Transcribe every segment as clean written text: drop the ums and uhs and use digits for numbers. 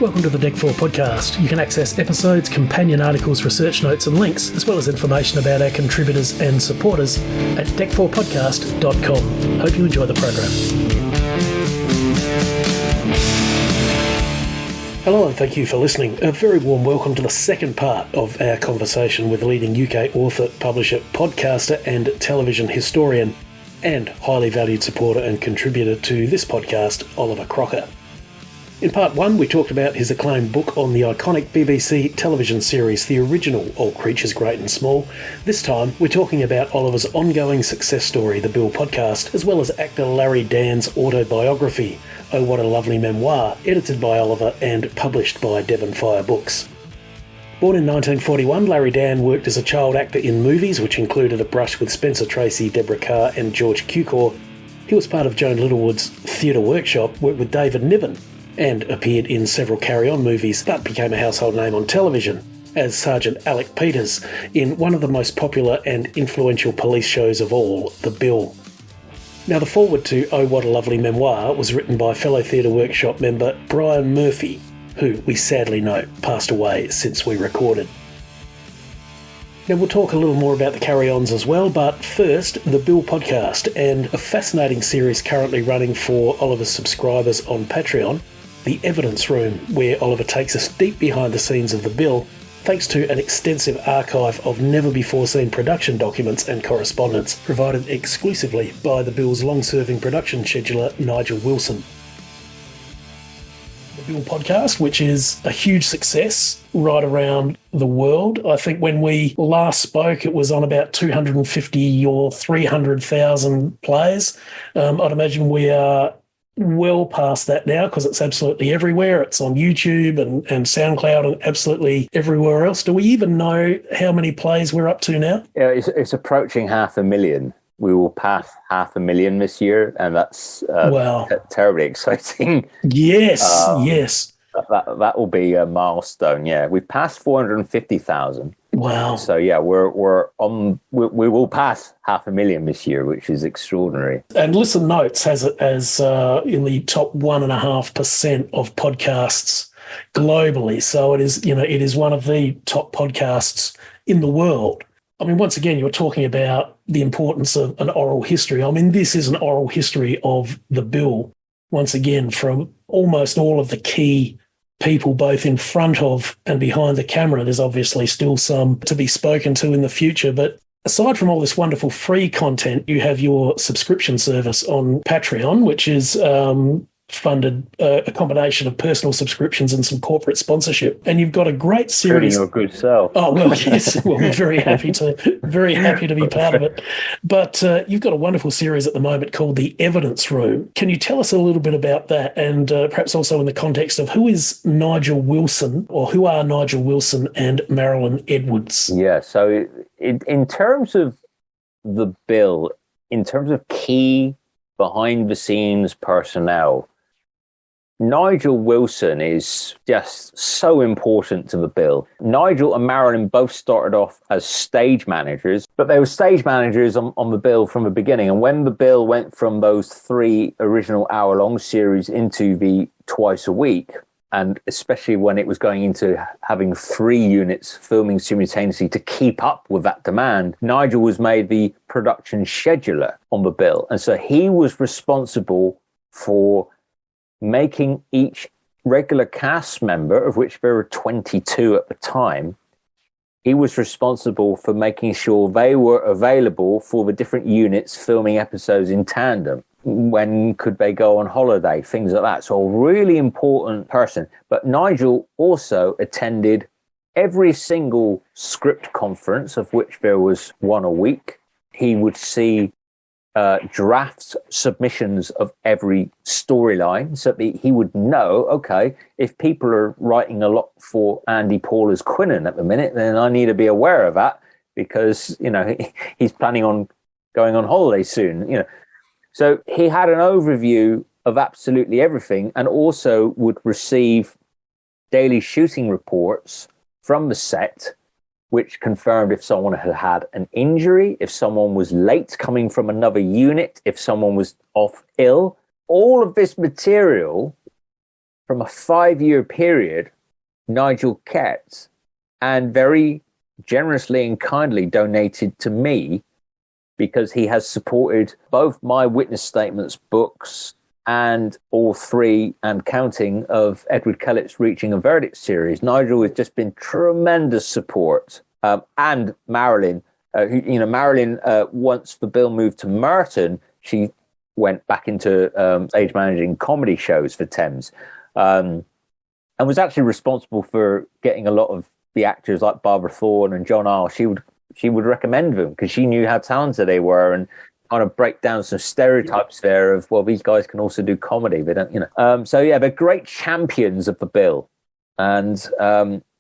Welcome to the DEC4 podcast. You can access episodes, companion articles, research notes and links, as well as information about our contributors and supporters at DEC4podcast.com. Hope you enjoy the program. Hello and thank you for listening. A very warm welcome to the second part of our conversation with leading UK author, publisher, podcaster and television historian and highly valued supporter and contributor to this podcast, Oliver Crocker. In part one, we talked about his acclaimed book on the iconic BBC television series, the original All Creatures Great and Small. This time, we're talking about Oliver's ongoing success story, The Bill Podcast, as well as actor Larry Dann's autobiography, Oh What a Lovely Memoir, edited by Oliver and published by Devonfire Books. Born in 1941, Larry Dann worked as a child actor in movies, which included a brush with Spencer Tracy, Deborah Carr and George Cukor. He was part of Joan Littlewood's theatre workshop, worked with David Niven, and appeared in several Carry On movies, but became a household name on television as Sergeant Alec Peters in one of the most popular and influential police shows of all, The Bill. Now, the foreword to Oh What a Lovely Memoir was written by fellow Theatre Workshop member Brian Murphy, who we sadly know passed away since we recorded. Now, we'll talk a little more about the carry-ons as well, but first, The Bill Podcast, and a fascinating series currently running for Oliver's subscribers on Patreon, The Evidence Room, where Oliver takes us deep behind the scenes of The Bill, thanks to an extensive archive of never-before-seen production documents and correspondence provided exclusively by The Bill's long-serving production scheduler, Nigel Wilson. The Bill Podcast, which is a huge success right around the world. I think when we last spoke, it was on about 250 or 300,000 plays. I'd imagine we are well past that now because it's absolutely everywhere. It's on YouTube and SoundCloud and absolutely everywhere else. Do we even know how many plays we're up to now? Yeah, it's approaching 500,000. We will pass 500,000 this year, and that's wow. Terribly exciting. Yes, yes. That will be a milestone. Yeah, we've passed 450,000. Wow. So yeah, we're on. We will pass 500,000 this year, which is extraordinary. And Listen Notes has it as in the top 1.5% of podcasts globally. So it is one of the top podcasts in the world. I mean, once again, you're talking about the importance of an oral history. I mean, this is an oral history of The Bill. Once again, from almost all of the key people, both in front of and behind the camera. There's obviously still some to be spoken to in the future, but aside from all this wonderful free content, you have your subscription service on Patreon, which is funded a combination of personal subscriptions and some corporate sponsorship. And you've got a great series. Your good self. Oh, well, yes. Well, we're very happy to be part of it. But you've got a wonderful series at the moment called The Evidence Room. Can you tell us a little bit about that? And perhaps also in the context of who is Nigel Wilson, or who are Nigel Wilson and Marilyn Edwards? Yeah. So in terms of The Bill, in terms of key behind the scenes personnel, Nigel Wilson is just so important to The Bill. Nigel and Marilyn both started off as stage managers, but they were stage managers on The Bill from the beginning. And when The Bill went from those 3 original hour-long series into the twice a week, and especially when it was going into having 3 units filming simultaneously to keep up with that demand, Nigel was made the production scheduler on The Bill. And so he was responsible for making each regular cast member, of which there were 22 at the time, he was responsible for making sure they were available for the different units filming episodes in tandem. When could they go on holiday, things like that. So a really important person. But Nigel also attended every single script conference, of which there was 1 a week. He would see draft submissions of every storyline so that he would know, okay, if people are writing a lot for Andy Paula's Quinnen at the minute, then I need to be aware of that because, he's planning on going on holiday soon, So he had an overview of absolutely everything and also would receive daily shooting reports from the set which confirmed if someone had had an injury, if someone was late coming from another unit, if someone was off ill. All of this material from a 5-year period, Nigel kept and very generously and kindly donated to me, because he has supported both my witness statements books and all 3 and counting of Edward Kellett's Reaching a Verdict series. Nigel has just been tremendous support. And Marilyn, Marilyn, once the bill moved to Merton, she went back into stage managing comedy shows for Thames, and was actually responsible for getting a lot of the actors like Barbara Thorne and John Isle. She would recommend them because she knew how talented they were, and kind of break down some stereotypes there of, well, these guys can also do comedy. They don't, So yeah, they're great champions of the bill. And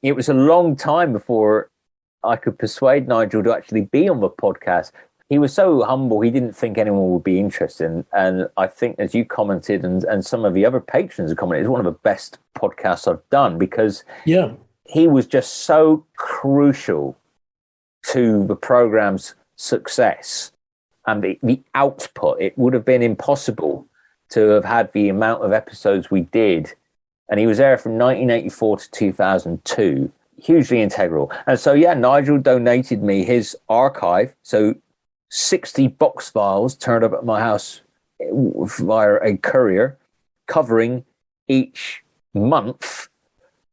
it was a long time before I could persuade Nigel to actually be on the podcast. He was so humble, he didn't think anyone would be interested. And I think, as you commented, and some of the other patrons have commented, it's one of the best podcasts I've done, because he was just so crucial to the program's success and the output. It would have been impossible to have had the amount of episodes we did. And he was there from 1984 to 2002, hugely integral. And so, Nigel donated me his archive. So 60 box files turned up at my house via a courier, covering each month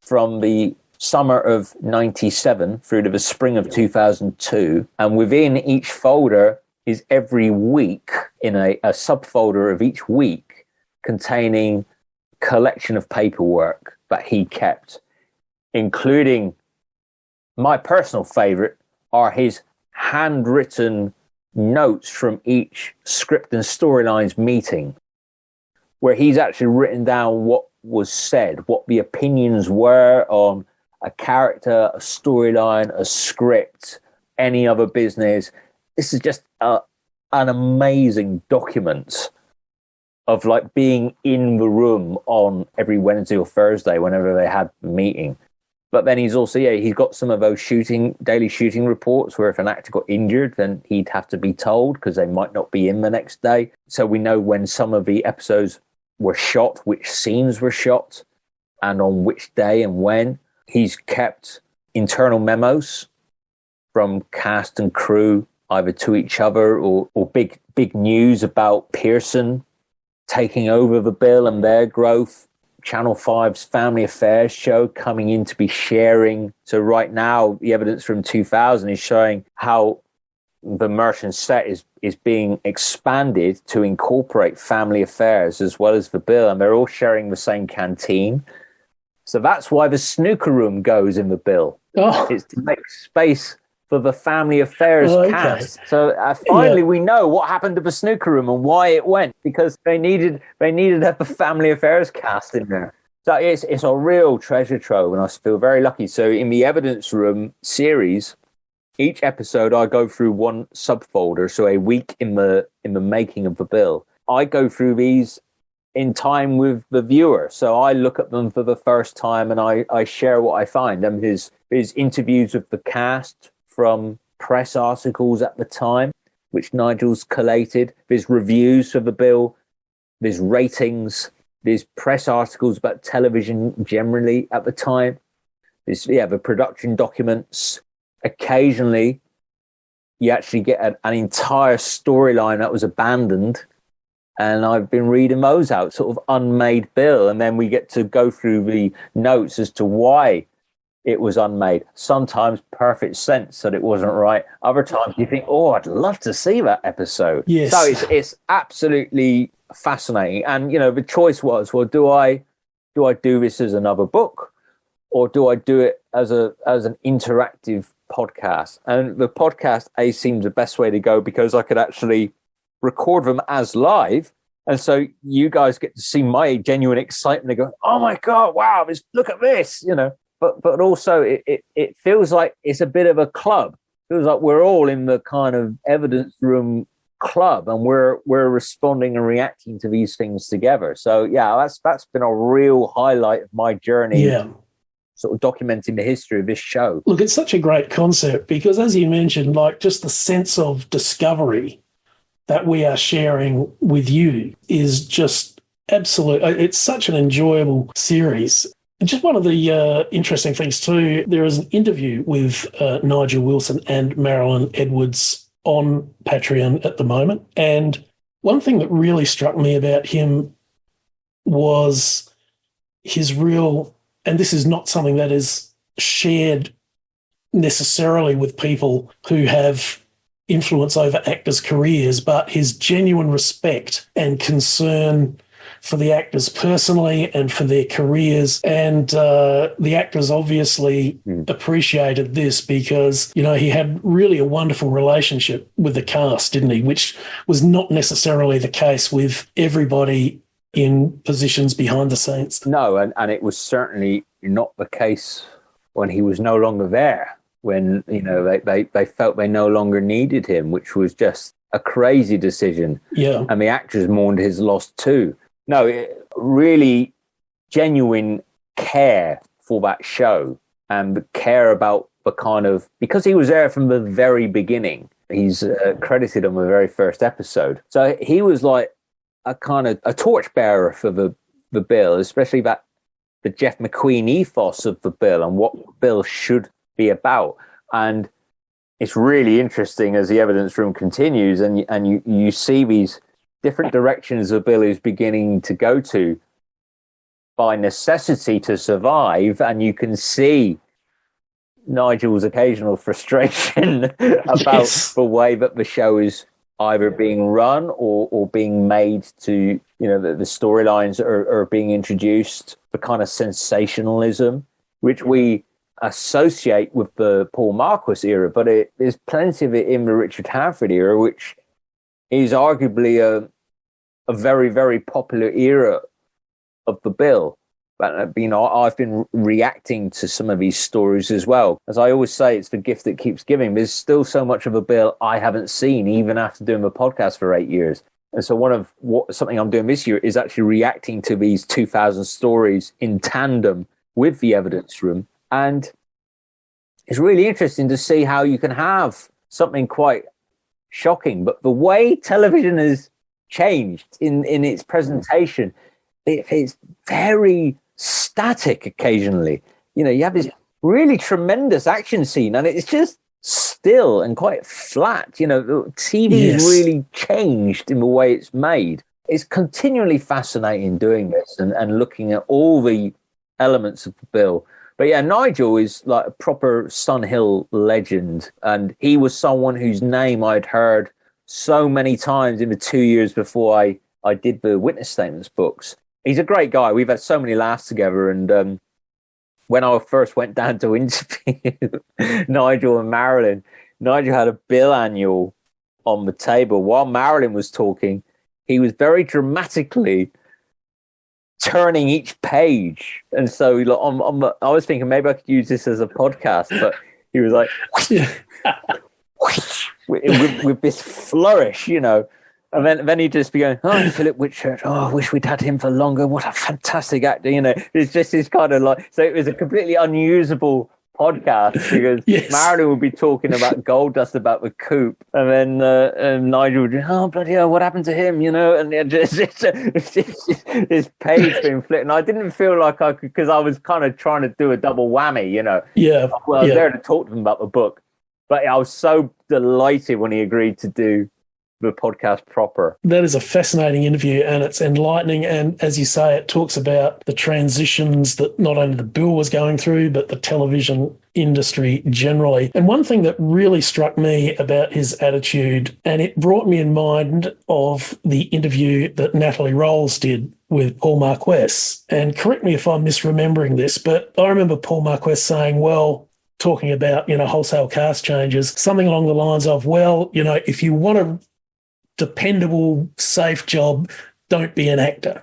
from the summer of 97 through to the spring of 2002. And within each folder is every week, in a subfolder of each week, containing collection of paperwork that he kept, including, my personal favorite are his handwritten notes from each script and storylines meeting, where he's actually written down what was said, what the opinions were on a character, a storyline, a script, any other business. This is just an amazing document of like being in the room on every Wednesday or Thursday whenever they had the meeting. But then he's also, he's got some of those daily shooting reports where if an actor got injured, then he'd have to be told because they might not be in the next day. So we know when some of the episodes were shot, which scenes were shot, and on which day and when. He's kept internal memos from cast and crew, either to each other or big news about Pearson taking over the bill and their growth. Channel 5's Family Affairs show coming in to be sharing. So right now, the evidence from 2000 is showing how the Merton set is being expanded to incorporate Family Affairs as well as the bill, and they're all sharing the same canteen. So that's why the snooker room goes in the bill. It's to make space for the Family Affairs cast. So finally we know what happened to the snooker room and why it went, because they needed to have the Family Affairs cast in there. So it's a real treasure trove, and I feel very lucky. So in the Evidence Room series, each episode I go through one subfolder, so a week in the making of the bill. I go through these in time with the viewer. So I look at them for the first time and I share what I find. And his interviews with the cast from press articles at the time, which Nigel's collated, there's reviews of the bill, there's ratings, there's press articles about television generally at the time, there's the production documents. Occasionally you actually get an entire storyline that was abandoned, and I've been reading those out, sort of unmade bill, and then we get to go through the notes as to why it was unmade. Sometimes perfect sense that it wasn't right. Other times you think, I'd love to see that episode. Yes. So it's absolutely fascinating. And, the choice was, well, do I do this as another book, or do I do it as an interactive podcast? And the podcast seems the best way to go, because I could actually record them as live. And so you guys get to see my genuine excitement. They go, oh my God, wow, look at this, But also it feels like it's a bit of a club. It feels like we're all in the kind of evidence room club, and we're responding and reacting to these things together. So that's been a real highlight of my journey. Yeah. Sort of documenting the history of this show. Look, it's such a great concept because, as you mentioned, like just the sense of discovery that we are sharing with you is just Absolutely. It's such an enjoyable series. And just one of the interesting things too, there is an interview with Nigel Wilson and Marilyn Edwards on Patreon at the moment. And one thing that really struck me about him was his real, and this is not something that is shared necessarily with people who have influence over actors' careers, but his genuine respect and concern for the actors personally and for their careers. And the actors obviously appreciated this because, you know, he had really a wonderful relationship with the cast, didn't he? Which was not necessarily the case with everybody in positions behind the scenes. No, and it was certainly not the case when he was no longer there, when, you know, they felt they no longer needed him, which was just a crazy decision. Yeah. And the actors mourned his loss too. No, really genuine care for that show and care about the kind of, because he was there from the very beginning. He's credited on the very first episode. So he was like a kind of a torchbearer for the bill, especially that the Jeff McQueen ethos of the bill and what the bill should be about. And it's really interesting as the evidence room continues and you see these different directions the bill is beginning to go to by necessity to survive, and you can see Nigel's occasional frustration about the way that the show is either being run or being made to, you know, the storylines are being introduced, the kind of sensationalism, which we associate with the Paul Marquis era, but there's plenty of it in the Richard Hanford era, which is arguably a very, very popular era of the bill. But, you know, I've been reacting to some of these stories as well. As I always say, it's the gift that keeps giving. There's still so much of a bill I haven't seen, even after doing the podcast for 8 years. And so something I'm doing this year is actually reacting to these 2000 stories in tandem with the evidence room. And it's really interesting to see how you can have something quite shocking, but the way television has changed in its presentation, it's very static occasionally. You know, you have this really tremendous action scene and it's just still and quite flat. You know, TV has really changed in the way it's made. It's continually fascinating doing this and looking at all the elements of the bill. But yeah, Nigel is like a proper Sunhill legend. And he was someone whose name I'd heard so many times in the 2 years before I did the witness statements books. He's a great guy. We've had so many laughs together. And when I first went down to interview Nigel and Marilyn, Nigel had a bill annual on the table. While Marilyn was talking, he was very dramatically turning each page. And so I was thinking maybe I could use this as a podcast, but he was like, with this flourish, you know. And then he'd just be going, oh, Philip Whitchurch, oh, I wish we'd had him for longer. What a fantastic actor, you know. It's just this kind of like, so it was a completely unusable podcast because Marilyn would be talking about gold dust about the coop, and then Nigel would, oh bloody hell, what happened to him, you know? And just this page being flipped, and I didn't feel like I could, because I was kind of trying to do a double whammy, you know. I was there to talk to them about the book, but I was so delighted when he agreed to do the podcast proper. That is a fascinating interview and it's enlightening. And as you say, it talks about the transitions that not only the bill was going through, but the television industry generally. And one thing that really struck me about his attitude, and it brought me in mind of the interview that Natalie Rolls did with Paul Marquis. And correct me if I'm misremembering this, but I remember Paul Marquis saying, well, talking about, you know, wholesale cast changes, something along the lines of, well, you know, if you want a dependable, safe job, don't be an actor.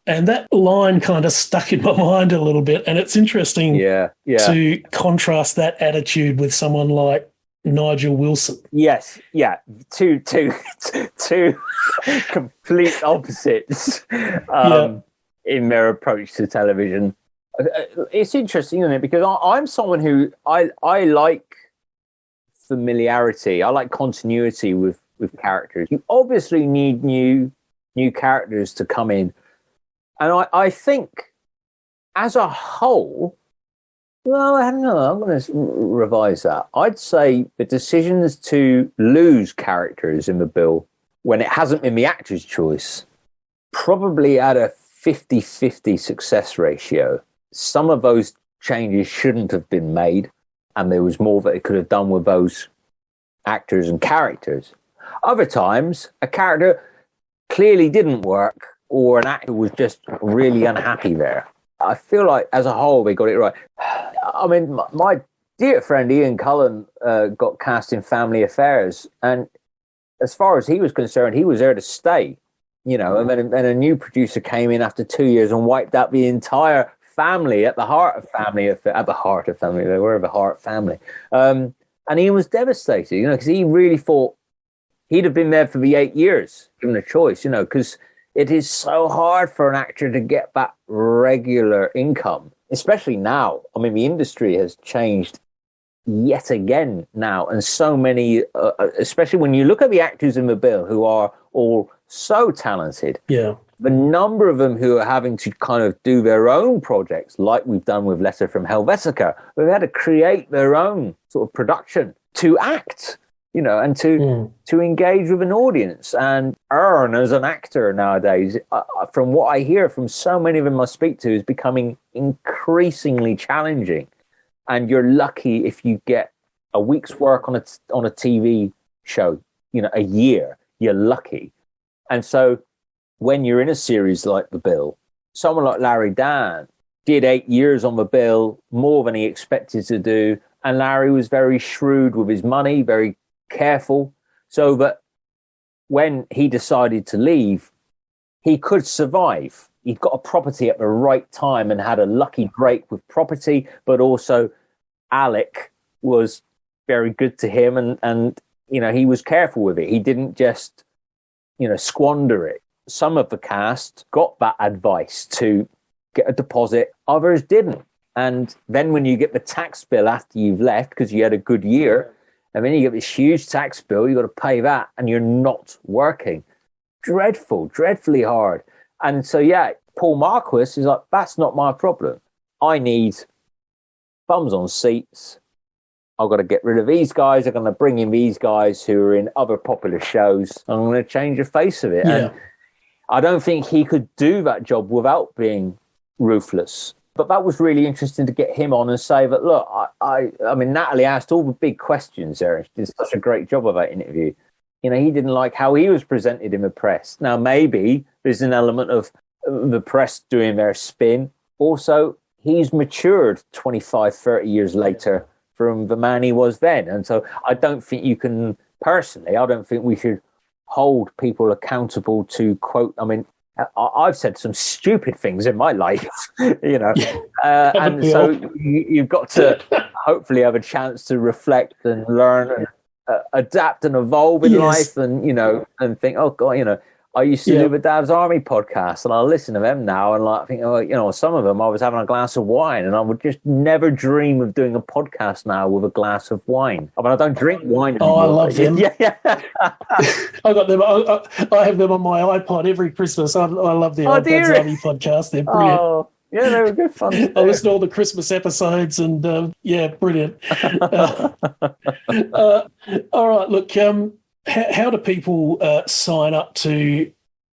And that line kind of stuck in my mind a little bit. And it's interesting to contrast that attitude with someone like Nigel Wilson. Yes, yeah. Two complete opposites in their approach to television. It's interesting, isn't it? Because I'm someone who I like familiarity. I like continuity with characters. You obviously need new characters to come in, And I think as a whole, well, I don't know, I'm going to revise that. I'd say the decisions to lose characters in the bill when it hasn't been the actor's choice, probably at a 50-50 success ratio. Some of those changes shouldn't have been made, and there was more that it could have done with those actors and characters. Other times, a character clearly didn't work, or an actor was just really unhappy there. I feel like, as a whole, they got it right. I mean, my dear friend Ian Cullen got cast in Family Affairs, and as far as he was concerned, he was there to stay, you know, and then a new producer came in after 2 years and wiped out the entire family at the heart of Family, they were the Heart family. And Ian was devastated, you know, because he really thought he'd have been there for the 8 years, given a choice, you know, because it is so hard for an actor to get that regular income, especially now. I mean, the industry has changed yet again now. And so many, especially when you look at the actors in the bill who are all so talented. Yeah. The number of them who are having to kind of do their own projects, like we've done with Letter from Helvetica, who've had to create their own sort of production to act, you know, and to engage with an audience and earn as an actor nowadays. From what I hear from so many of them I speak to, is becoming increasingly challenging. And you're lucky if you get a week's work on a TV show, you know, a year. You're lucky. And so when you're in a series like The Bill, someone like Larry Dann did 8 years on The Bill, more than he expected to do. And Larry was very shrewd with his money, very careful, so that when he decided to leave, he could survive. He got a property at the right time and had a lucky break with property, but also Alec was very good to him, and you know, he was careful with it. He didn't just, you know, squander it. Some of the cast got that advice to get a deposit, others didn't. And then when you get the tax bill after you've left, because you had a good year, and then you get this huge tax bill, you've got to pay that, and you're not working. Dreadful, dreadfully hard. And so, yeah, Paul Marquis is like, that's not my problem. I need bums on seats. I've got to get rid of these guys. I'm going to bring in these guys who are in other popular shows. I'm going to change the face of it. Yeah. And I don't think he could do that job without being ruthless. But that was really interesting to get him on and say that, look, I mean, Natalie asked all the big questions there. She did such a great job of that interview. You know, he didn't like how he was presented in the press. Now, maybe there's an element of the press doing their spin. Also, he's matured 25, 30 years later from the man he was then. And so I don't think you can, personally, I don't think we should hold people accountable to quote, I mean, I've said some stupid things in my life, you know, and so you've got to hopefully have a chance to reflect and learn and adapt and evolve in life, and, you know, and think, oh God, you know, I used to do the Dad's Army podcast, and I listen to them now, and like think, oh, you know, some of them I was having a glass of wine, and I would just never dream of doing a podcast now with a glass of wine. I mean, I don't drink wine anymore. Oh, I love them. Yeah. I got them. I have them on my iPod every Christmas. I love the old Dad's Army podcast. They're brilliant. Oh, yeah, they were good fun. I listen to all the Christmas episodes, and yeah, brilliant. All right, look. How do people sign up to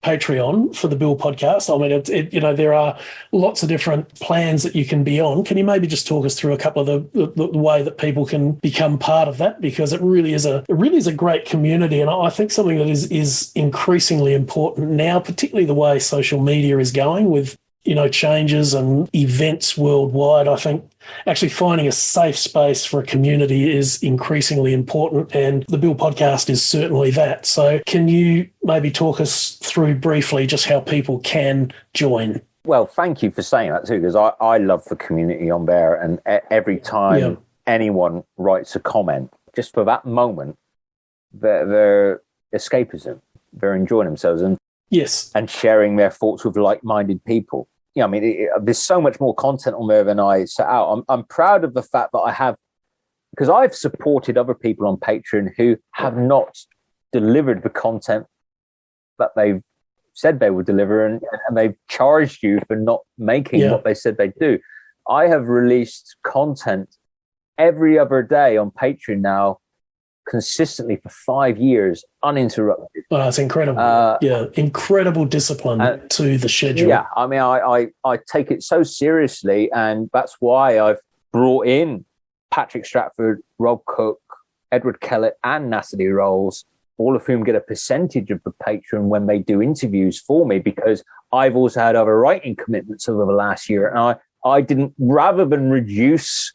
Patreon for the Bill podcast? I mean, you know, there are lots of different plans that you can be on. Can you maybe just talk us through a couple of the way that people can become part of that? Because it really is a great community, and I think something that is increasingly important now, particularly the way social media is going with, you know, changes and events worldwide. I think actually finding a safe space for a community is increasingly important, and the Bill podcast is certainly that. So can you maybe talk us through briefly just how people can join? Well, thank you for saying that too, because I love the community on there, and every time anyone writes a comment, just for that moment, they're escapism. They're enjoying themselves and sharing their thoughts with like-minded people. Yeah, I mean, there's so much more content on there than I set out. I'm proud of the fact that I have, because I've supported other people on Patreon who have not delivered the content that they've said they would deliver, and they've charged you for not making what they said they'd do. I have released content every other day on Patreon now, consistently for 5 years, uninterrupted. Oh, that's incredible. Incredible discipline to the schedule. Yeah, I mean, I take it so seriously, and that's why I've brought in Patrick Stratford, Rob Cook, Edward Kellett, and Natalie Rolls, all of whom get a percentage of the Patreon when they do interviews for me, because I've also had other writing commitments over the last year. And I didn't, rather than reduce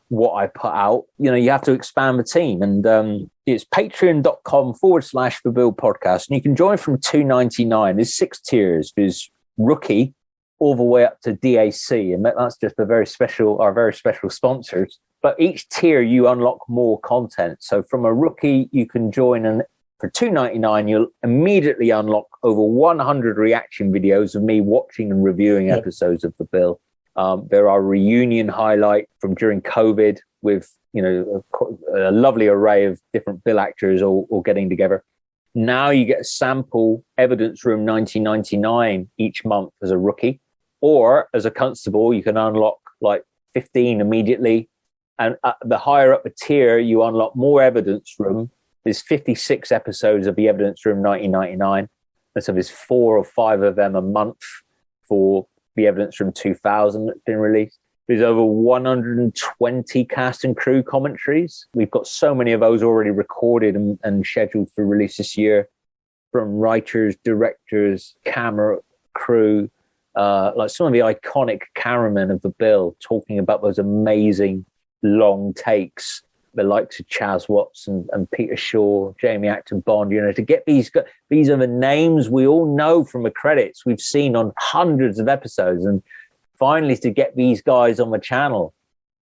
what I put out, you have to expand the team. And it's patreon.com/The Bill Podcast. And you can join from $2.99. There's 6 tiers. There's rookie all the way up to DAC. And that's just our very special sponsors. But each tier, you unlock more content. So from a rookie, you can join, and for $2.99, you'll immediately unlock over 100 reaction videos of me watching and reviewing episodes of The Bill. There are reunion highlights from during COVID with, a lovely array of different Bill actors all getting together. Now you get a sample Evidence Room 1999 each month as a rookie, or as a constable, you can unlock like 15 immediately. And the higher up the tier, you unlock more Evidence Room. There's 56 episodes of the Evidence Room 1999. And so there's 4 or 5 of them a month for the Evidence Room 2000 that's been released. There's over 120 cast and crew commentaries. We've got so many of those already recorded and scheduled for release this year, from writers, directors, camera crew, like some of the iconic cameramen of The Bill talking about those amazing long takes, the likes of Chaz Watts and Peter Shaw, Jamie Acton Bond, to get these are the names we all know from the credits we've seen on hundreds of episodes. And finally, to get these guys on the channel,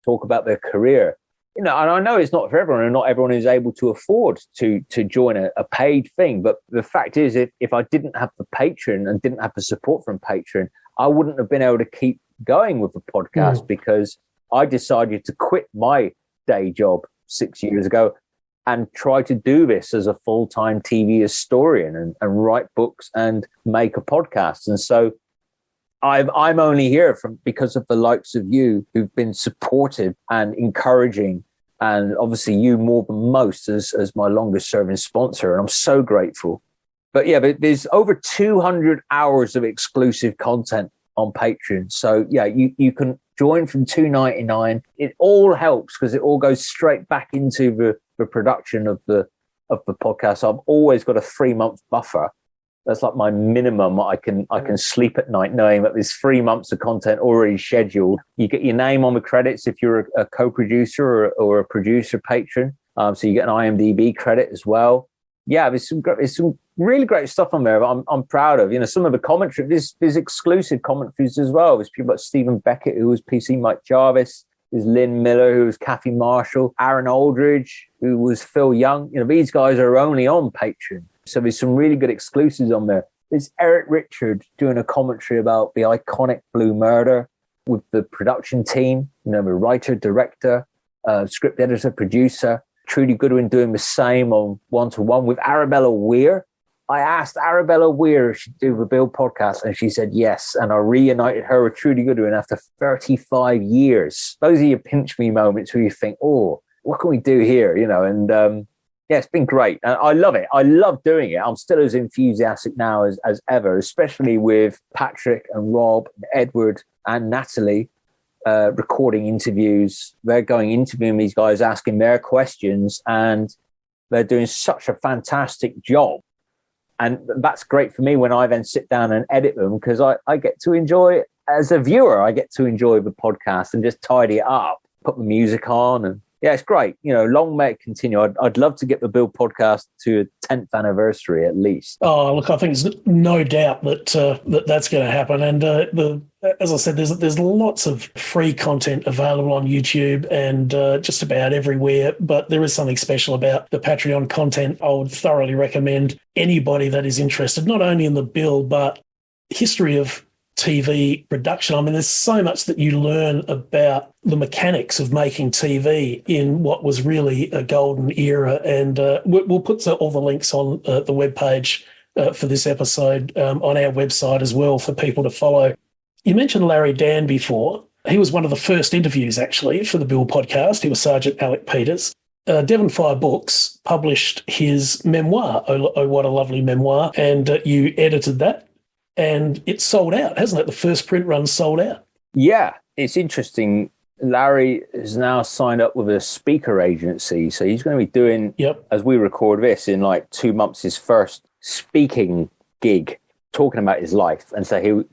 talk about their career. And I know it's not for everyone, and not everyone is able to afford to join a paid thing. But the fact is, if I didn't have the Patreon and didn't have the support from Patreon, I wouldn't have been able to keep going with the podcast, because I decided to quit my day job 6 years ago and try to do this as a full-time TV historian and write books and make a podcast. And so I'm only here because of the likes of you who've been supportive and encouraging, and obviously you more than most as my longest serving sponsor. And I'm so grateful. But there's over 200 hours of exclusive content on Patreon. So you can join from $2.99. It all helps because it all goes straight back into the production of the podcast. I've always got a 3-month buffer. That's like my minimum. I can sleep at night knowing that there's 3 months of content already scheduled. You get your name on the credits if you're a co-producer or a producer patron. So you get an IMDb credit as well. Yeah, there's some really great stuff on there I'm proud of. Some of the commentary, there's exclusive commentaries as well. There's people like Stephen Beckett, who was PC Mike Jarvis. There's Lynn Miller, who was Kathy Marshall. Aaron Aldridge, who was Phil Young. These guys are only on Patreon. So there's some really good exclusives on there. There's Eric Richard doing a commentary about the iconic Blue Murder with the production team, the writer, director, script editor, producer. Trudy Goodwin doing the same on One-to-One with Arabella Weir. I asked Arabella Weir if she'd do the Bill podcast, and she said yes. And I reunited her with Trudy Goodwin after 35 years. Those are your pinch me moments where you think, oh, what can we do here? It's been great. And I love it. I love doing it. I'm still as enthusiastic now as ever, especially with Patrick and Rob and Edward and Natalie recording interviews. They're going interviewing these guys, asking their questions, and they're doing such a fantastic job. And that's great for me when I then sit down and edit them, because I get to enjoy, as a viewer, I get to enjoy the podcast and just tidy it up, put the music on. And it's great. Long may it continue. I'd love to get the Bill podcast to a 10th anniversary at least. Oh, look, I think there's no doubt that that's going to happen. And as I said, there's lots of free content available on YouTube and just about everywhere. But there is something special about the Patreon content. I would thoroughly recommend anybody that is interested, not only in the Bill, but history of TV production. I mean, there's so much that you learn about the mechanics of making TV in what was really a golden era. And we'll put all the links on the webpage for this episode on our website as well for people to follow. You mentioned Larry Dann before. He was one of the first interviews, actually, for the Bill podcast. He was Sergeant Alec Peters. Devonfire Books published his memoir, Oh, What a Lovely Memoir, and you edited that, and it sold out, hasn't it? The first print run sold out. Yeah, it's interesting. Larry is now signed up with a speaker agency, so he's going to be doing, as we record this, in like 2 months, his first speaking gig, talking about his life, and so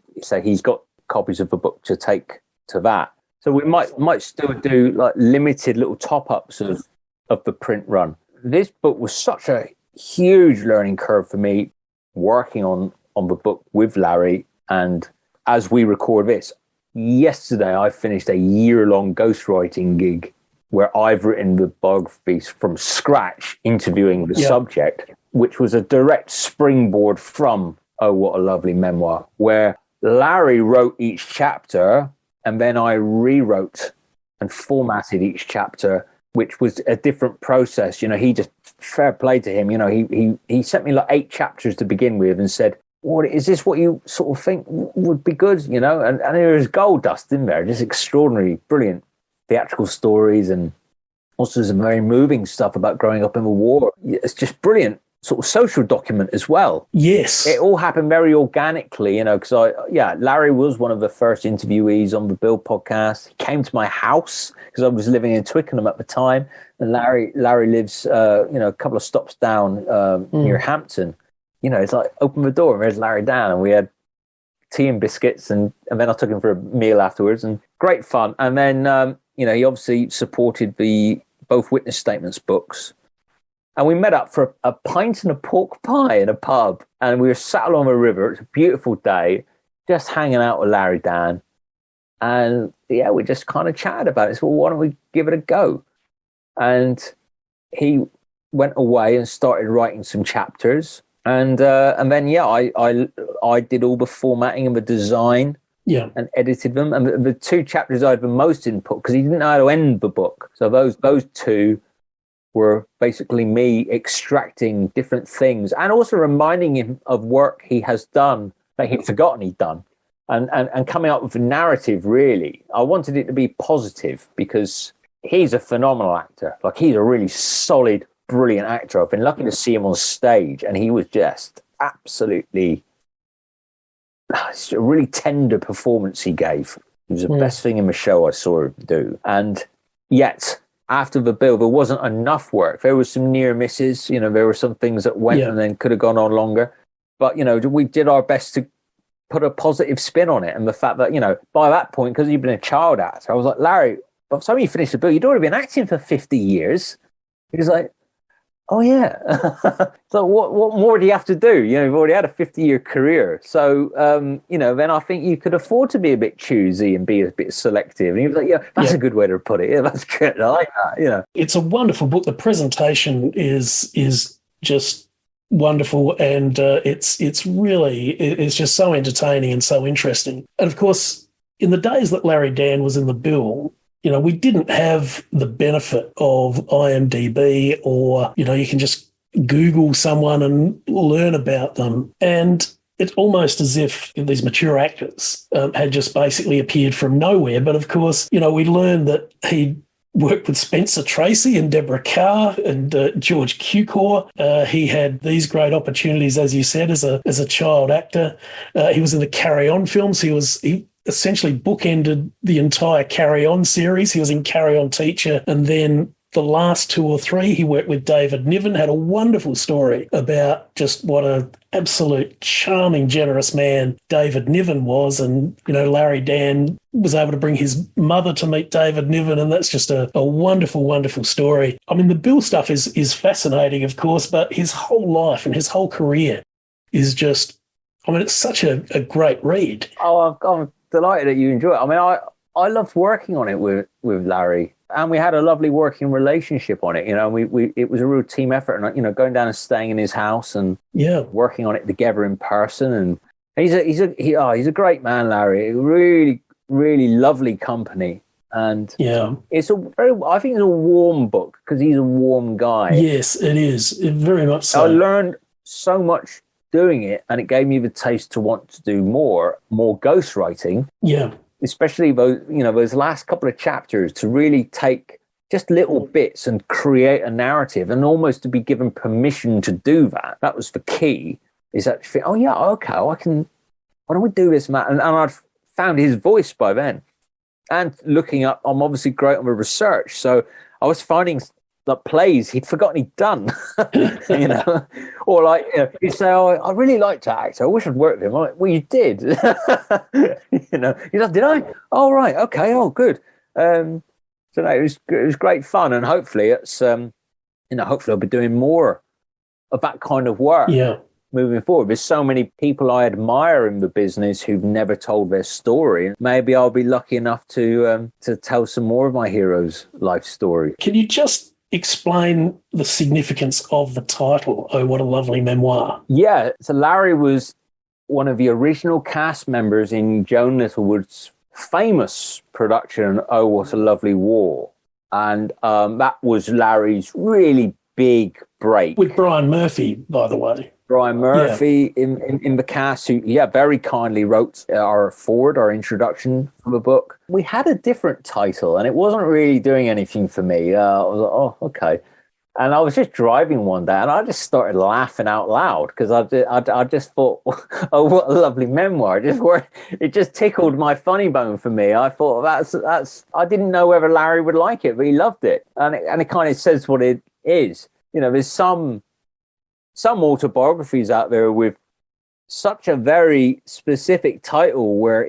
he's got copies of the book to take to that. So we might still do like limited little top-ups of the print run. This book was such a huge learning curve for me, working on the book with Larry, and as we record this, yesterday I finished a year-long ghostwriting gig where I've written the biographies from scratch, interviewing the subject, which was a direct springboard from Oh, What a Lovely Memoir, where Larry wrote each chapter and then I rewrote and formatted each chapter, which was a different process. You know, he just, fair play to him, you know, he sent me like 8 chapters to begin with and said, "What is this? What you sort of think would be good?" You know, and there was gold dust in there, just extraordinary, brilliant theatrical stories, and also some very moving stuff about growing up in the war. It's just brilliant sort of social document as well. Yes. It all happened very organically, you know, because Larry was one of the first interviewees on the Bill podcast. He came to my house because I was living in Twickenham at the time, and Larry lives, a couple of stops down near Hampton. You know, it's like, open the door and there's Larry Dann, and we had tea and biscuits, and then I took him for a meal afterwards, and great fun. And then, he obviously supported the both witness statements books. And we met up for a pint and a pork pie in a pub, and we were sat along the river. It's a beautiful day, just hanging out with Larry Dann. And we just kind of chatted about it. So, well, why don't we give it a go? And he went away and started writing some chapters. And then I did all the formatting and the design, and edited them. And the 2 chapters I had the most input because he didn't know how to end the book. So those 2 were basically me extracting different things and also reminding him of work he has done that he'd forgotten he'd done, and coming up with a narrative. Really, I wanted it to be positive because he's a phenomenal actor. Like, he's a really solid, brilliant actor. I've been lucky to see him on stage, and he was just absolutely, it's a really tender performance he gave. It was the best thing in the show I saw him do. And yet, after the Bill, there wasn't enough work. There was some near misses. You know, there were some things that went and then could have gone on longer. But, you know, we did our best to put a positive spin on it. And the fact that, you know, by that point, because you've been a child actor, I was like, Larry, by the time you finished the Bill, you'd already been acting for 50 years. He was like, oh, yeah. So what more do you have to do? You know, you've already had a 50-year career. So, then I think you could afford to be a bit choosy and be a bit selective. And he was like, that's a good way to put it. Yeah, that's good. I like that, you know. It's a wonderful book. The presentation is just wonderful, and it's just so entertaining and so interesting. And, of course, in the days that Larry Dann was in the Bill, you know, we didn't have the benefit of IMDb, or, you know, you can just Google someone and learn about them. And it's almost as if these mature actors had just basically appeared from nowhere. But, of course, you know, we learned that he worked with Spencer Tracy and Deborah Carr and George Cukor. He had these great opportunities, as you said, as a child actor. He was in the Carry On films. He essentially bookended the entire Carry On series. He was in Carry On Teacher, and then the last 2 or 3, he worked with David Niven, had a wonderful story about just what an absolute charming, generous man David Niven was. And, you know, Larry Dann was able to bring his mother to meet David Niven, and that's just a wonderful, wonderful story. I mean, the Bill stuff is fascinating, of course, but his whole life and his whole career is just, I mean, it's such a great read. Oh, I'm delighted that you enjoy it. I mean, I loved working on it with Larry, and we had a lovely working relationship on it. You know, we it was a real team effort, and, you know, going down and staying in his house and working on it together in person. And he's a great man, Larry. Really, really lovely company. And it's I think it's a warm book because he's a warm guy. Yes, it is. It very much so. I learned so much doing it, and it gave me the taste to want to do more ghostwriting. Yeah. Especially those last couple of chapters, to really take just little bits and create a narrative, and almost to be given permission to do that. That was the key, is that, why don't we do this, Matt? And I'd found his voice by then. And looking up, I'm obviously great on the research. So I was finding that plays he'd forgotten he'd done, or like, he'd say, "Oh, I really like to act. I wish I'd worked with him." I'm like, "Well, you did." He's like, "Did I? Oh, right. Okay. Oh, good." So no, it was great fun. And hopefully hopefully I'll be doing more of that kind of work. Yeah. Moving forward, there's so many people I admire in the business who've never told their story. Maybe I'll be lucky enough to tell some more of my heroes' life story. Can you just explain the significance of the title, Oh, What a Lovely Memoir? Yeah, so Larry was one of the original cast members in Joan Littlewood's famous production, Oh, What a Lovely War. And that was Larry's really big break. With Brian Murphy, by the way. Brian Murphy in the cast, who very kindly wrote our introduction for the book. We had a different title, and it wasn't really doing anything for me. I was like, oh, okay. And I was just driving one day, and I just started laughing out loud, because I just thought, oh, what a lovely memoir. It just tickled my funny bone for me. I thought, that's. I didn't know whether Larry would like it, but he loved it, and it kind of says what it is. There's some autobiographies out there with such a very specific title where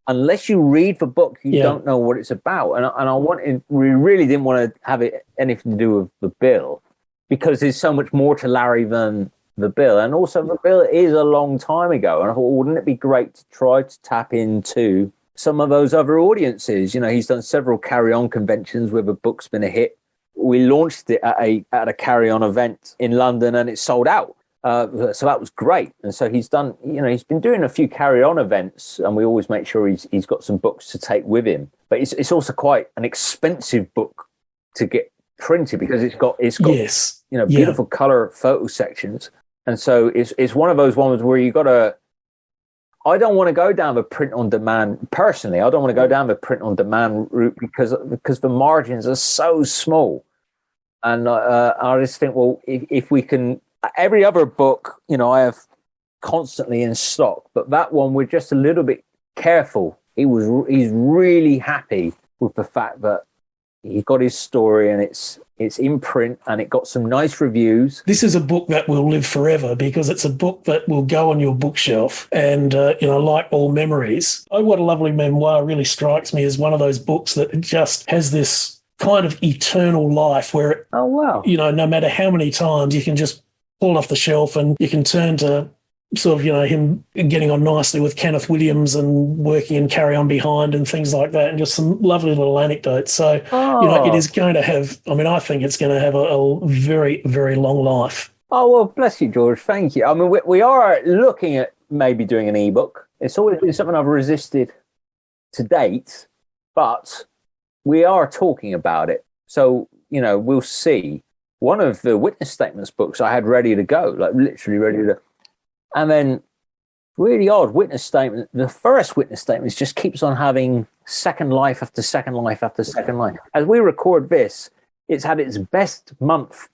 unless you read the book, you don't know what it's about. And we really didn't want to have it anything to do with the bill, because there's so much more to Larry than the bill. And also the bill is a long time ago. And I thought, wouldn't it be great to try to tap into some of those other audiences? He's done several carry-on conventions where the book's been a hit. We launched it at a carry-on event in London, and it sold out. So that was great. And so he's done, he's been doing a few carry-on events, and we always make sure he's got some books to take with him. But it's also quite an expensive book to get printed, because it's got yes. Beautiful color photo sections. And so it's one of those ones where I don't want to go down the print on demand personally. I don't want to go down the print on demand route because the margins are so small. And I just think, well, if we can, every other book, I have constantly in stock, but that one we're just a little bit careful. He's really happy with the fact that he got his story, and it's in print, and it got some nice reviews. This is a book that will live forever, because it's a book that will go on your bookshelf. And, like all memories, Oh, What a Lovely Memoir really strikes me as one of those books that just has this kind of eternal life where, oh, wow. No matter how many times you can just pull off the shelf, and you can turn to sort of, him getting on nicely with Kenneth Williams and working in Carry On Behind and things like that, and just some lovely little anecdotes. So, it is going to have, I think it's going to have a very, very long life. Oh, well, bless you, George. Thank you. We are looking at maybe doing an ebook. It's always been something I've resisted to date, but we are talking about it. So, we'll see. One of the witness statements books I had ready to go, like literally ready to. And then, really odd witness statement. The first witness statement just keeps on having second life after second life after second life. As we record this, it's had its best month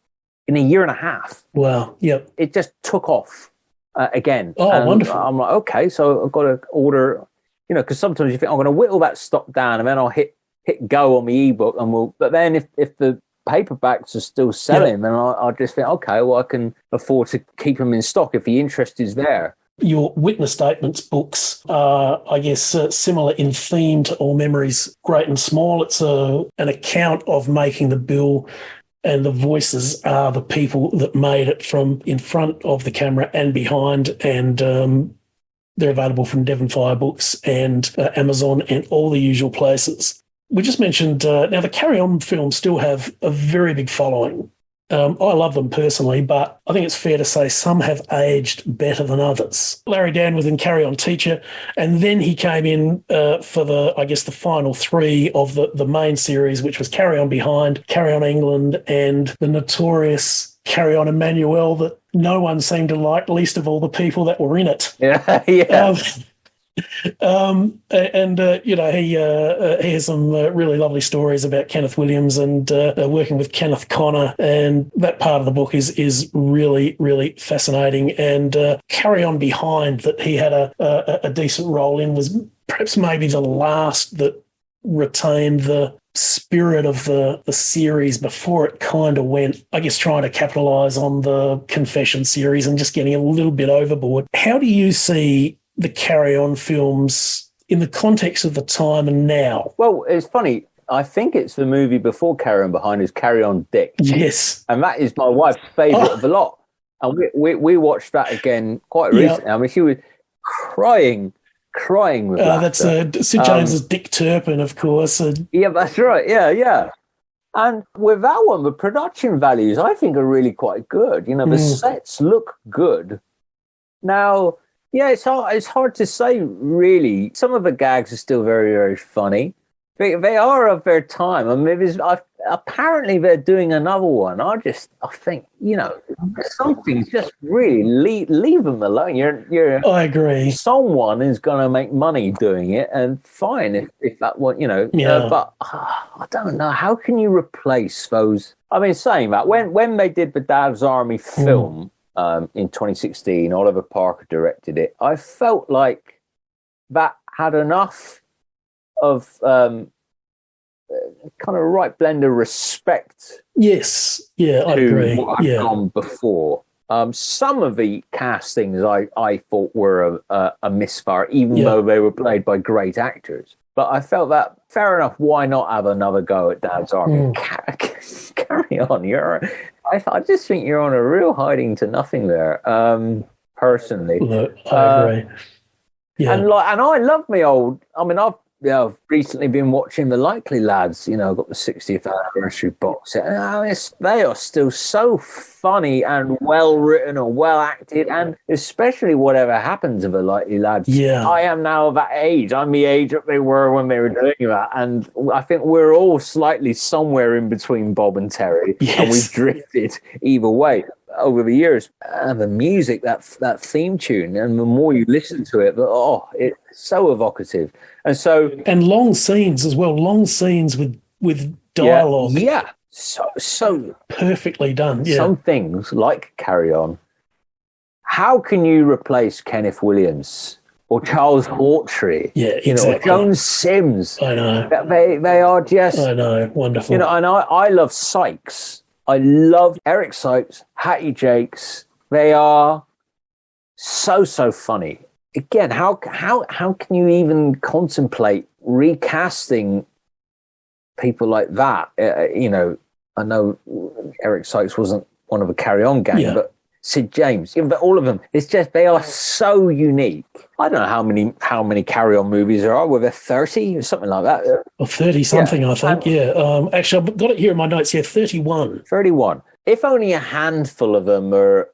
in a year and a half. Wow. Yep. It just took off again. Oh, and wonderful. I'm like, okay, so I've got to order, because sometimes you think I'm going to whittle that stock down, and then I'll hit go on the ebook, and but then if the paperbacks are still selling, then I'll just think, okay, well, I can afford to keep them in stock if the interest is there. Your witness statements books are, I guess, similar in theme to All Memories, Great and Small. It's an account of making the bill, and the voices are the people that made it from in front of the camera and behind, and they're available from Devonfire Books and Amazon and all the usual places. We just mentioned, now the Carry On films still have a very big following. I love them personally, but I think it's fair to say some have aged better than others. Larry Dann was in Carry On Teacher, and then he came in for the final three of the main series, which was Carry On Behind, Carry On England, and the notorious Carry On Emmanuel that no one seemed to like, least of all the people that were in it. Yeah, yeah. He has some really lovely stories about Kenneth Williams and working with Kenneth Connor, and that part of the book is really, really fascinating. And Carry On Behind, that he had a decent role in, was perhaps maybe the last that retained the spirit of the series before it kind of went, I guess, trying to capitalise on the Confession series and just getting a little bit overboard. How do you see the Carry On films in the context of the time and now? Well, it's funny. I think it's the movie before Carry On Behind is Carry On Dick. Yes. And that is my wife's favourite of the lot. And we watched that again quite recently. I mean, she was crying with that. That's Sid James's Dick Turpin, of course. Yeah, that's right. Yeah. And with that one, the production values, I think, are really quite good. You know, the sets look good. Now, yeah, it's hard to say, really. Some of the gags are still very, very funny. They are of their time. I mean, apparently they're doing another one. I think, you know, some things just really leave them alone. I agree. Someone is going to make money doing it, and fine if that one, you know. Yeah. But I don't know. How can you replace those? I mean, saying that, when they did the Dad's Army film in 2016, Oliver Parker directed it, I felt like that had enough of kind of right blend of respect. Yes, yeah, I agree. What had gone before. Some of the castings I thought were a misfire, even though they were played by great actors. But I felt that fair enough. Why not have another go at Dad's Army? Carry on. I just think you're on a real hiding to nothing there. Personally, look, I agree. Yeah, and I love me old. I mean, I've recently been watching The Likely Lads. You know, I've got the 60th anniversary box set. They are still so funny and well written and well acted, and especially whatever happened to The Likely Lads. Yeah, I am now that age. I'm the age that they were when they were doing that, and I think we're all slightly somewhere in between Bob and Terry, and we've drifted either way over the years. And the music, that theme tune, and the more you listen to it, it's so evocative. And long scenes as well. Long scenes with dialogue. Yeah. So perfectly done. Yeah. Some things like Carry On. How can you replace Kenneth Williams or Charles Hawtrey? Yeah, exactly. Joan Sims. I know. They are just. I know. Wonderful. You know, and I love Sykes. I love Eric Sykes, Hattie Jakes. They are so funny. Again, how can you even contemplate recasting people like that? You know, I know Eric Sykes wasn't one of a Carry On gang, but Sid James, but all of them, it's just they are so unique. I don't know how many Carry On movies there are. Were there 30 or something like that? Or 30 something, I think. Actually, I've got it here in my notes. 31. 31. If only a handful of them are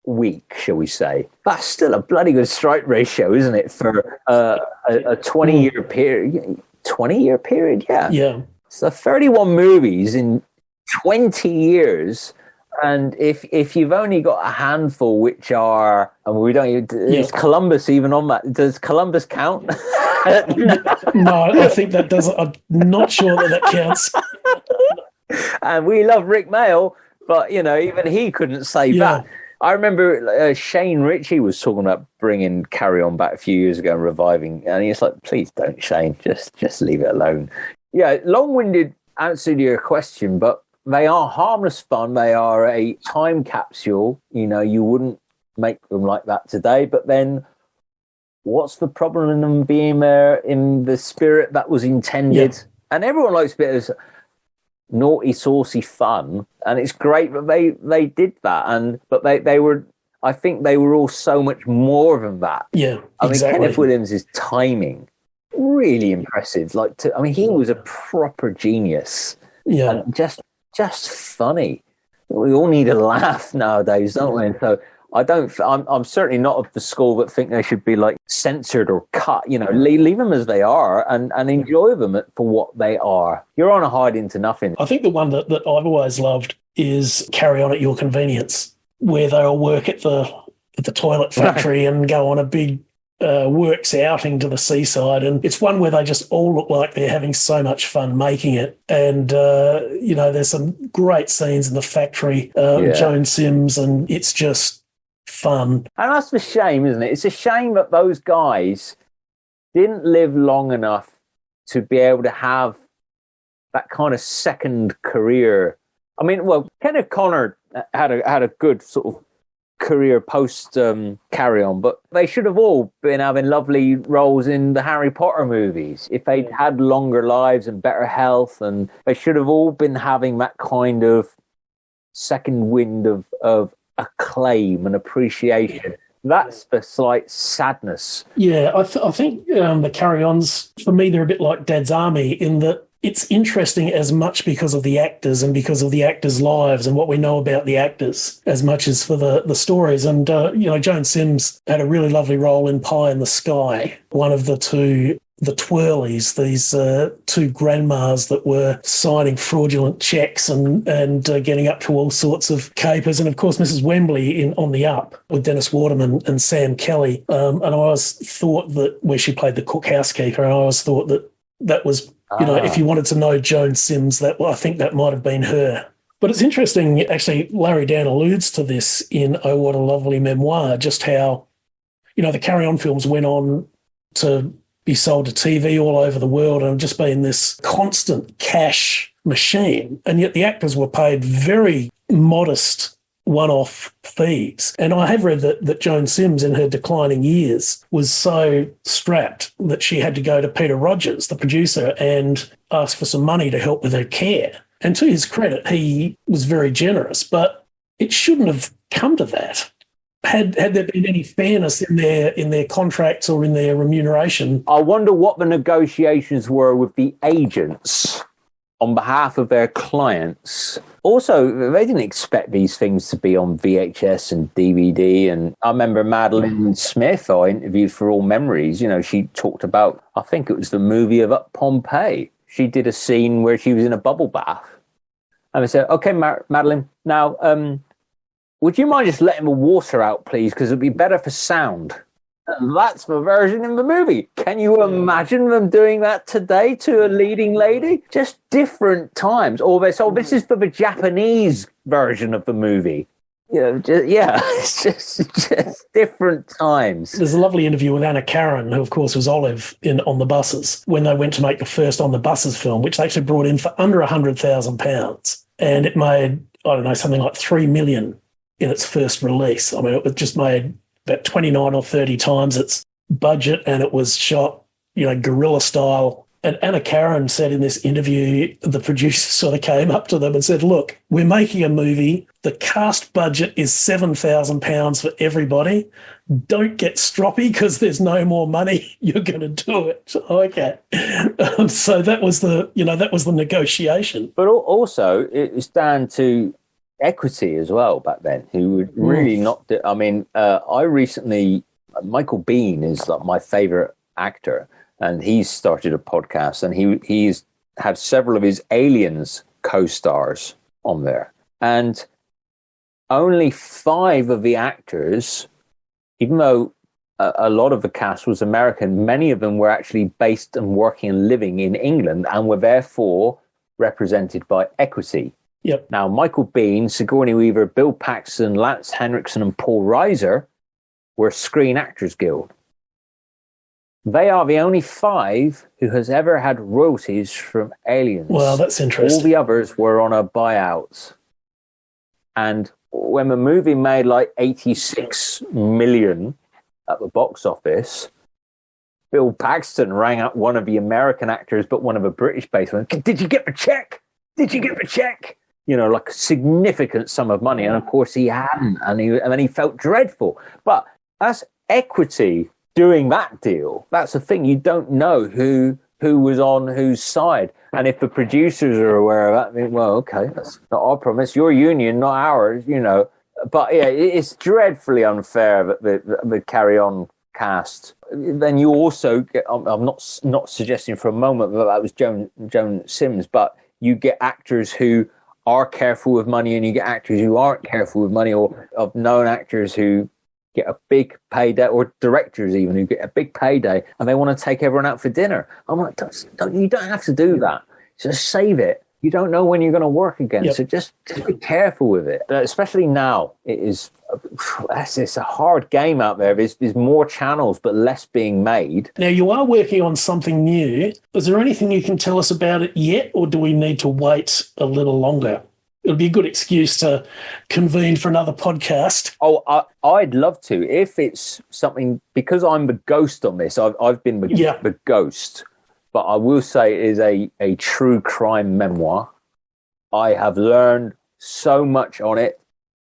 weak, shall we say? That's still a bloody good strike ratio, isn't it, for a 20-year period? 20-year period, yeah. Yeah. So 31 movies in 20 years, and if you've only got a handful which are, and we don't even, is Columbus even on that? Does Columbus count? No, I think that doesn't. I'm not sure that counts. And we love Rick Mayall, but, you know, even he couldn't say that. I remember Shane Ritchie was talking about bringing Carry On back a few years ago and reviving, and he's like, please don't, Shane, just leave it alone. Yeah, long-winded answer to your question, but they are harmless fun. They are a time capsule. You know, you wouldn't make them like that today, but then what's the problem in them being there in the spirit that was intended? Yeah. And everyone likes a bit of naughty, saucy fun, and it's great that they did that. But they were, I think they were all so much more than that. Yeah, I mean, Kenneth Williams' timing really impressive. He was a proper genius. Yeah, and just funny. We all need a laugh nowadays, don't we? And so I'm certainly not of the school that think they should be like censored or cut. You know, leave them as they are and enjoy them for what they are. You're on a hide into nothing. I think the one that I've always loved is Carry On at Your Convenience, where they all work at the toilet factory and go on a big works outing to the seaside. And it's one where they just all look like they're having so much fun making it. And, there's some great scenes in the factory, Joan Sims, and it's just fun. And that's the shame, isn't it? It's a shame that those guys didn't live long enough to be able to have that kind of second career. I mean, well, Kenneth Connor had a good sort of career post Carry On, but they should have all been having lovely roles in the Harry Potter movies if they'd had longer lives and better health, and they should have all been having that kind of second wind of acclaim and appreciation. That's the slight sadness. Yeah, I think the Carry Ons, for me, they're a bit like Dad's Army in that it's interesting as much because of the actors and because of the actors' lives and what we know about the actors as much as for the stories. And, Joan Sims had a really lovely role in Pie in the Sky, one of the twirlies, these two grandmas that were signing fraudulent checks and getting up to all sorts of capers. And, of course, Mrs. Wembley in On the Up with Dennis Waterman and Sam Kelly. And I always thought that, where she played the cook housekeeper, and I always thought that was, if you wanted to know Joan Sims, I think that might have been her. But it's interesting, actually, Larry Dann alludes to this in Oh, What a Lovely Memoir, just how, the Carry On films went on to be sold to TV all over the world and just been this constant cash machine. And yet the actors were paid very modest one-off fees. And I have read that Joan Sims in her declining years was so strapped that she had to go to Peter Rogers, the producer, and ask for some money to help with her care. And to his credit, he was very generous, but it shouldn't have come to that. Had there been any fairness in their contracts or in their remuneration? I wonder what the negotiations were with the agents on behalf of their clients. Also, they didn't expect these things to be on VHS and DVD. And I remember Madeline Smith, I interviewed for All Memories. She talked about, I think it was the movie of Up Pompeii. She did a scene where she was in a bubble bath. And I said, okay, Madeline, now, would you mind just letting the water out, please? Because it'd be better for sound. And that's the version in the movie. Can you imagine them doing that today to a leading lady? Just different times. Or this is for the Japanese version of the movie. It's just different times. There's a lovely interview with Anna Karen, who, of course, was Olive in On the Buses, when they went to make the first On the Buses film, which they actually brought in for under £100,000. And it made, something like $3 million in its first release. I mean, it was just made about 29 or 30 times its budget, and it was shot, guerrilla style. And Anna Karen said in this interview, the producer sort of came up to them and said, look, we're making a movie. The cast budget is £7,000 for everybody. Don't get stroppy because there's no more money. You're going to do it. Okay. So that was the negotiation. But also it was down to equity as well back then, who would really not do. I mean, Michael Biehn is like my favorite actor, and he's started a podcast, and he's had several of his Aliens co-stars on there, and only 5 of the actors, even though a lot of the cast was American, many of them were actually based and working and living in England and were therefore represented by equity. Yep. Now, Michael Biehn, Sigourney Weaver, Bill Paxton, Lance Henriksen, and Paul Reiser were Screen Actors Guild. They are the only 5 who has ever had royalties from Aliens. Well, that's interesting. All the others were on a buyout. And when the movie made like 86 million at the box office, Bill Paxton rang up one of the American actors, but one of the British-based ones. Did you get the check? Did you get the check? Like a significant sum of money. And of course he hadn't. And then he felt dreadful. But that's equity doing that deal. That's the thing. You don't know who was on whose side. And if the producers are aware of that, I mean, well, okay, that's not our promise. Your union, not ours, But yeah, it's dreadfully unfair that the Carry On cast. Then you also get, I'm not suggesting for a moment that was Joan Sims, but you get actors who are careful with money, and you get actors who aren't careful with money, or of known actors who get a big payday, or directors even who get a big payday, and they want to take everyone out for dinner. I'm like, you don't have to do that. Just save it. You don't know when you're going to work again. Yep. So just be careful with it. Especially now, it's a hard game out there. There's more channels, but less being made. Now, you are working on something new. Is there anything you can tell us about it yet, or do we need to wait a little longer? It'll be a good excuse to convene for another podcast. Oh, I'd love to. If it's something, because I'm the ghost on this, I've been the ghost. But I will say it is a true crime memoir. I have learned so much on it.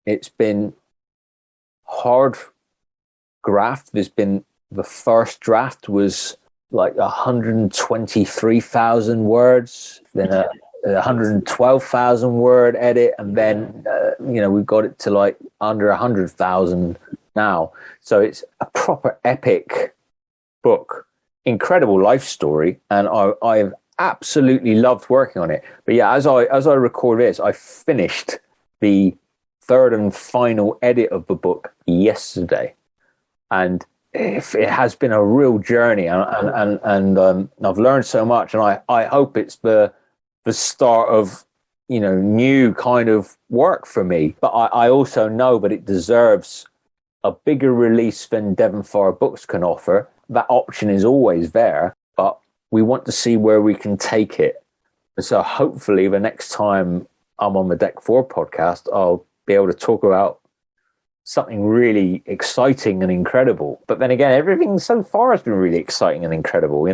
It's been hard graft. The first draft was like 123,000 words, then a 112,000 word edit, and then we've got it to like under 100,000 now. So it's a proper epic book. Incredible life story, and I've absolutely loved working on it. But yeah, as I record this, I finished the third and final edit of the book yesterday, and it has been a real journey, and I've learned so much, and I hope it's the start of new kind of work for me. But I also know that it deserves a bigger release than Devonfire Books can offer. That option is always there, but we want to see where we can take it. So hopefully the next time I'm on the DEC4 podcast, I'll be able to talk about something really exciting and incredible. But then again, everything so far has been really exciting and incredible.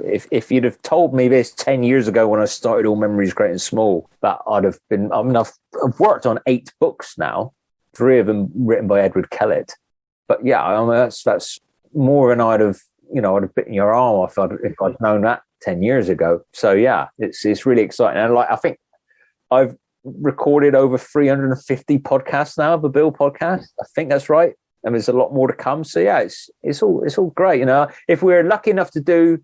If you'd have told me this 10 years ago when I started All Memories Great and Small, that I'd have been, I've worked on 8 books now, 3 of them written by Edward Kellett. But yeah, that's more than I'd have bitten your arm off if I'd known that 10 years ago. So yeah, it's really exciting. And I think I've recorded over 350 podcasts now, the Bill podcast. I think that's right. And there's a lot more to come. So yeah, it's all great. If we're lucky enough to do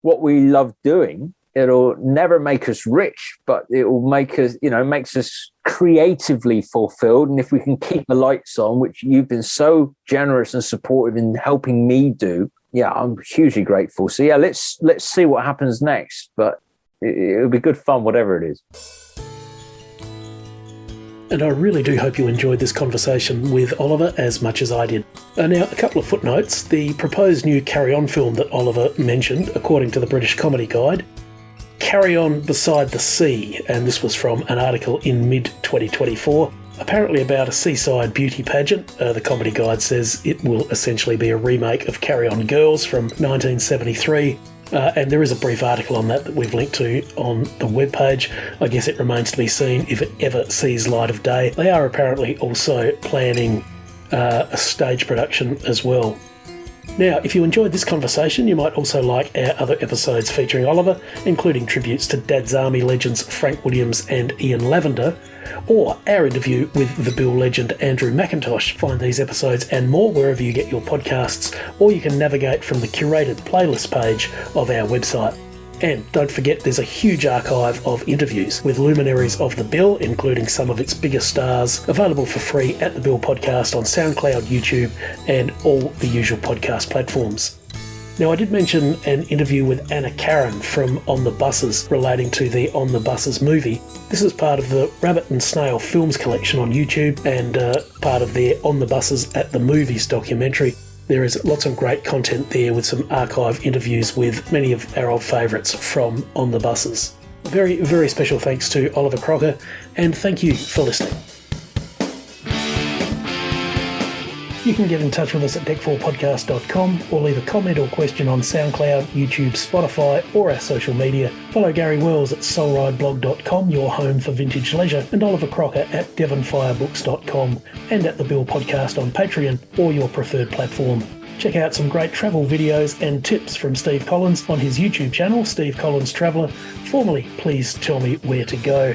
what we love doing, it'll never make us rich, but it will make us, makes us creatively fulfilled. And if we can keep the lights on, which you've been so generous and supportive in helping me do, yeah, I'm hugely grateful. So yeah, let's see what happens next. But it'll be good fun, whatever it is. And I really do hope you enjoyed this conversation with Oliver as much as I did. Now, a couple of footnotes. The proposed new Carry On film that Oliver mentioned, according to the British Comedy Guide, Carry On Beside the Sea, and this was from an article in mid-2024, apparently about a seaside beauty pageant. The Comedy Guide says it will essentially be a remake of Carry On Girls from 1973. And there is a brief article on that we've linked to on the webpage. I guess it remains to be seen if it ever sees light of day. They are apparently also planning a stage production as well. Now, if you enjoyed this conversation, you might also like our other episodes featuring Oliver, including tributes to Dad's Army legends Frank Williams and Ian Lavender, or our interview with the Bill legend Andrew McIntosh. Find these episodes and more wherever you get your podcasts, or you can navigate from the curated playlist page of our website. And don't forget, there's a huge archive of interviews with luminaries of the Bill, including some of its biggest stars, available for free at the Bill Podcast on SoundCloud, YouTube, and all the usual podcast platforms. Now, I did mention an interview with Anna Karen from On the Buses relating to the On the Buses movie. This is part of the Rabbit and Snail Films collection on YouTube and part of their On the Buses at the Movies documentary. There is lots of great content there with some archive interviews with many of our old favourites from On the Buses. Very, very special thanks to Oliver Crocker, and thank you for listening. You can get in touch with us at dec4podcast.com or leave a comment or question on SoundCloud, YouTube, Spotify, or our social media. Follow Gary Wells at soulrideblog.com, your home for vintage leisure, and Oliver Crocker at devonfirebooks.com and at the Bill Podcast on Patreon or your preferred platform. Check out some great travel videos and tips from Steve Collins on his YouTube channel, Steve Collins Traveller, formerly Please Tell Me Where to Go.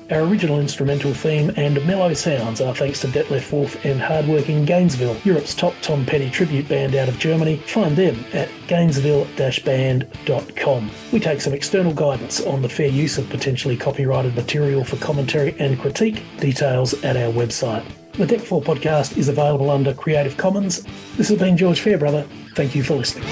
Our original instrumental theme and mellow sounds are thanks to Detlef Wolf and hardworking Gainesville, Europe's top Tom Petty tribute band out of Germany. Find them at gainesville-band.com. We take some external guidance on the fair use of potentially copyrighted material for commentary and critique. Details at our website. The DEC4 podcast is available under Creative Commons. This has been George Fairbrother. Thank you for listening.